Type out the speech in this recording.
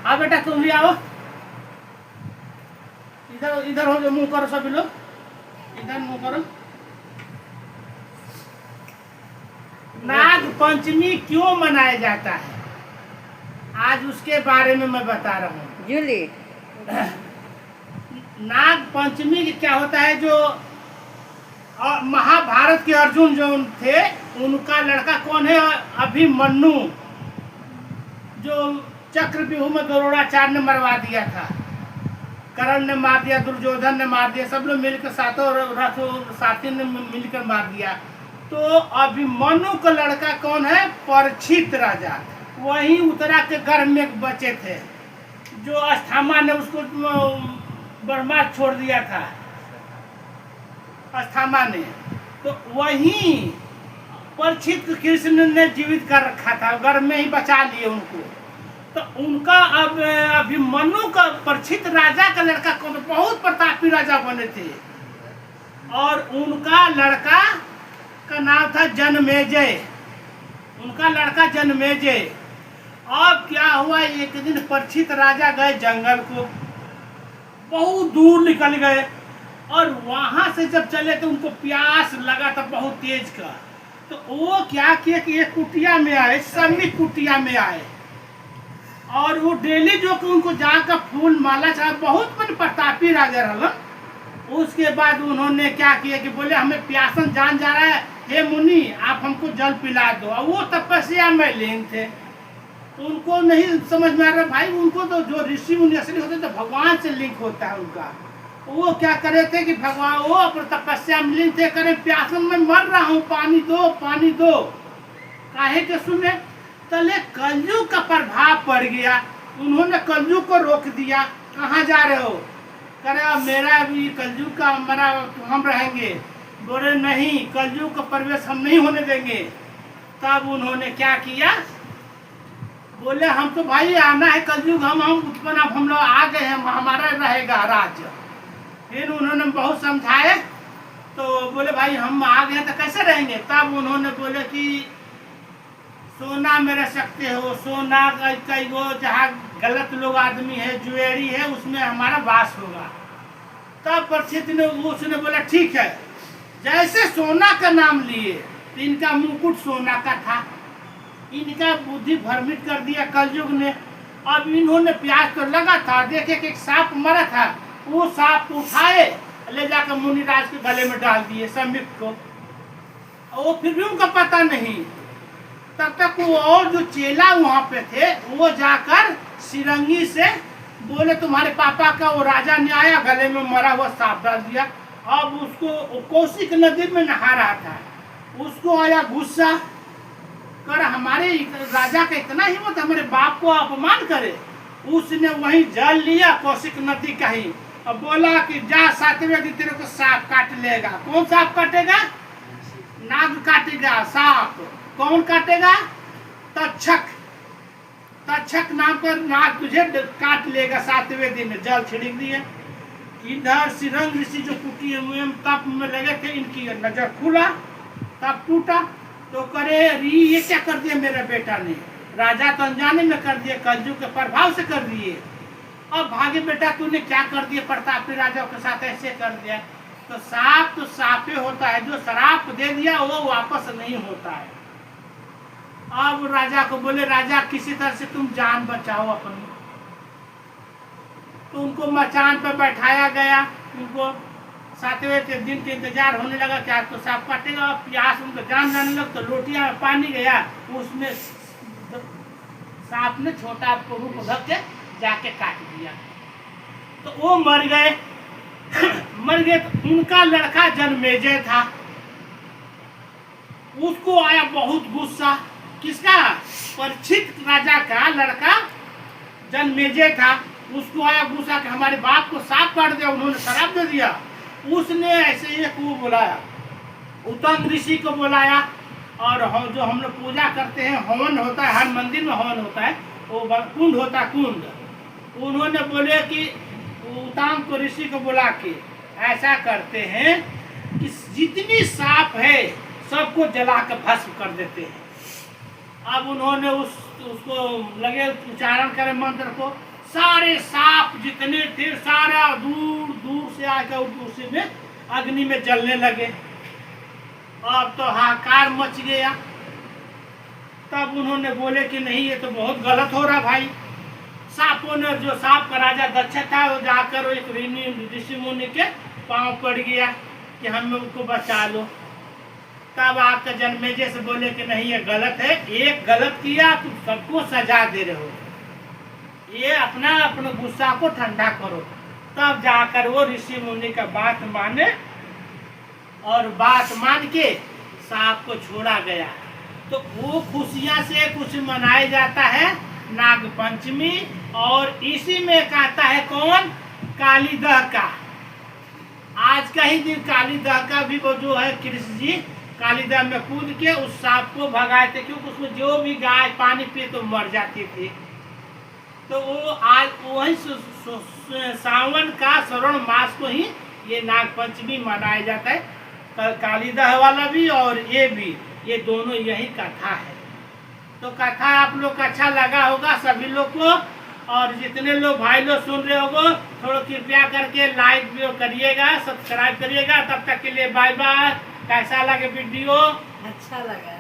आओ बेटा तुम भी आओ, इधर इधर हो जो, मुंह करो सभी लोग, इधर मुंह करो। नाग पंचमी क्यों मनाया जाता है, आज उसके बारे में मैं बता रहा हूँ। जूली, नाग पंचमी क्या होता है, जो महाभारत के अर्जुन जो थे उनका लड़का कौन है, अभिमन्यु, जो चक्रव्यूह में द्रोणाचार्य ने मरवा दिया था। कर्ण ने मार दिया, दुर्योधन ने मार दिया, सब लोग मिलकर सातों रथों साथी ने मिलकर मार दिया। तो अभिमन्यु का लड़का कौन है, परीक्षित राजा, वही उत्तरा के गर्भ में बचे थे, जो अस्थामा ने उसको ब्रह्मास्त्र छोड़ दिया था, अस्थामा ने। तो वही परीक्षित कृष्ण ने जीवित कर रखा था, गर्भ में ही बचा लिए उनको। तो उनका अब अभिमन्यु का परीक्षित राजा का लड़का कौन, बहुत प्रतापी राजा बने थे, और उनका लड़का का नाम था जनमेजय, उनका लड़का जनमेजय। अब क्या हुआ, एक दिन परीक्षित राजा गए जंगल को, बहुत दूर निकल गए, और वहां से जब चले तो उनको प्यास लगा था बहुत तेज का। तो वो क्या किए कि एक कुटिया में आए, समी कुटिया में आए, और वो डेली जो कि उनको जाकर फूल माला चाहे, बहुत बड़े प्रतापी राजा रहा। उसके बाद उन्होंने क्या किया कि बोले हमें प्यासन जान जा रहा है, हे मुनि आप हमको जल पिला दो। और वो तपस्या में लीन थे, उनको नहीं समझ में आ रहा भाई, उनको तो जो ऋषि मुनि असली होते तो भगवान से लिंक होता है उनका। वो क्या करे थे कि भगवान, वो अपने तपस्या में लीन थे, करे प्यासन में मर रहा हूँ, पानी दो पानी दो। काहे के सुने, तले कलयुग का प्रभाव पड़ गया, उन्होंने कलयुग को रोक दिया। कहाँ जा रहे हो, करे मेरा भी कलयुग का हमारा हम रहेंगे। बोले नहीं, कलयुग का प्रवेश हम नहीं होने देंगे। तब उन्होंने क्या किया, बोले हम तो भाई आना है कलयुग, हम उत्पन्न, अब हम लोग आ गए हैं, हमारा रहेगा राज्य। फिर उन्होंने बहुत समझाए, तो बोले भाई हम आ गए तो कैसे रहेंगे। तब उन्होंने बोले कि सोना में रह सकते हो, सोना कई वो जहाँ गलत लोग आदमी है, ज्वेलरी है, उसमें हमारा वास होगा। तब परीक्षित ने उसने बोला ठीक है। जैसे सोना का नाम लिए तो इनका मुकुट सोना का था, इनका बुद्धि भ्रमित कर दिया कलयुग ने। अब इन्होंने प्यास तो लगा था, देखे कि एक सांप मरा था, वो सांप को उठाए ले जाकर मुनिराज के गले में डाल दिए समीप को। वो फिर भी उनका पता नहीं। तब तक वो और जो चेला वहाँ पे थे वो जाकर सिरंगी से बोले तुम्हारे पापा का वो राजा ने आया, गले में मरा हुआ सांप डाल दिया। अब उसको कौशिक नदी में नहा रहा था, उसको आया गुस्सा, कर हमारे राजा का इतना हिम्मत, हमारे बाप को अपमान करे। उसने वही जल लिया कौशिक नदी का ही, अब बोला कि जा 7वें दिन तेरे को सांप काट लेगा। कौन सांप काटेगा, नाग काटेगा सांप। कौन काटेगा, तक्षक, तक्षक नाम का नाग तुझे काट लेगा 7वें दिन। जल छिड़क दिए। इधर सिरंग ऋषि जो कुटी तप में लगे थे, इनकी नजर खुला, तब टूटा। तो करे री ये क्या कर दिया मेरे बेटा ने, राजा तो अनजाने में कर दिए, कलयुग के प्रभाव से कर दिए। अब भागे बेटा तूने क्या कर दिया, प्रतापी राजा के साथ ऐसे कर दिया। तो सांप तो सांपे होता है, जो श्राप दे दिया वो वापस नहीं होता है। अब राजा को बोले राजा किसी तरह से तुम जान बचाओ अपनी। तो उनको मचान पर बैठाया गया, उनको 7वें दिन के इंतजार होने लगा कि आज तो सांप काटेगा। प्यास उनको जान जाने लग, तो लोटिया में पानी गया, उसमें सांप ने छोटा रूप धर के जाके काट दिया। तो वो मर गए। मर गए तो उनका लड़का जनमेजय था, उसको आया बहुत गुस्सा। किसका, परीक्षित राजा का लड़का जनमेजय था, उसको आया गुस्सा कि हमारे बाप को सांप काट दिया, उन्होंने शराब दे दिया। उसने ऐसे एक वो बुलाया, उत्तंग ऋषि को बुलाया, और जो हम लोग पूजा करते हैं हवन होता है, हर मंदिर में हवन होता है, वो कुंड होता है कुंड। उन्होंने बोले कि उत्तंग ऋषि को बुला के ऐसा करते हैं कि जितनी सांप है सबको जला कर भस्म कर देते हैं। अब उन्होंने उसको लगे उच्चारण करे मंत्र को, सारे सांप जितने थे सारा दूर दूर से आकर उसी में अग्नि में जलने लगे। अब तो हाहाकार मच गया। तब उन्होंने बोले कि नहीं, ये तो बहुत गलत हो रहा भाई। सांपों ने, जो सांप का राजा दक्ष था, वो जाकर एक ऋषि मुनि के पांव पड़ गया कि हम उनको बचा लो। तब आकर जन्मेजय से बोले कि नहीं, ये गलत है, एक गलत किया तुम सबको सजा दे रहे हो, ये अपना गुस्सा को ठंडा करो। तब जाकर वो ऋषि मुनि का बात माने और बात मान के सांप को छोड़ा गया। तो वो खुशियां से कुछ मनाया जाता है नाग पंचमी, और इसी में कहता है कौन, कालीदह का। आज का ही दिन कालीदह का भी वो जो है कृष्ण जी कालीदह में कूद के उस सांप को भगाए थे, क्योंकि उसमें जो भी गाय पानी पिए तो मर जाती थी। तो वो आज वही सावन का श्रावण मास को ही ये नाग पंचमी मनाया जाता है, कालीदह वाला भी और ये भी, ये दोनों यही कथा है। तो कथा आप लोग को अच्छा लगा होगा सभी लोग को, और जितने लोग भाई लोग सुन रहे होगो थोड़ा कृपया करके लाइक भी करिएगा, सब्सक्राइब करिएगा। तब तक के लिए बाय बाय। कैसा लगे वीडियो? अच्छा लगा।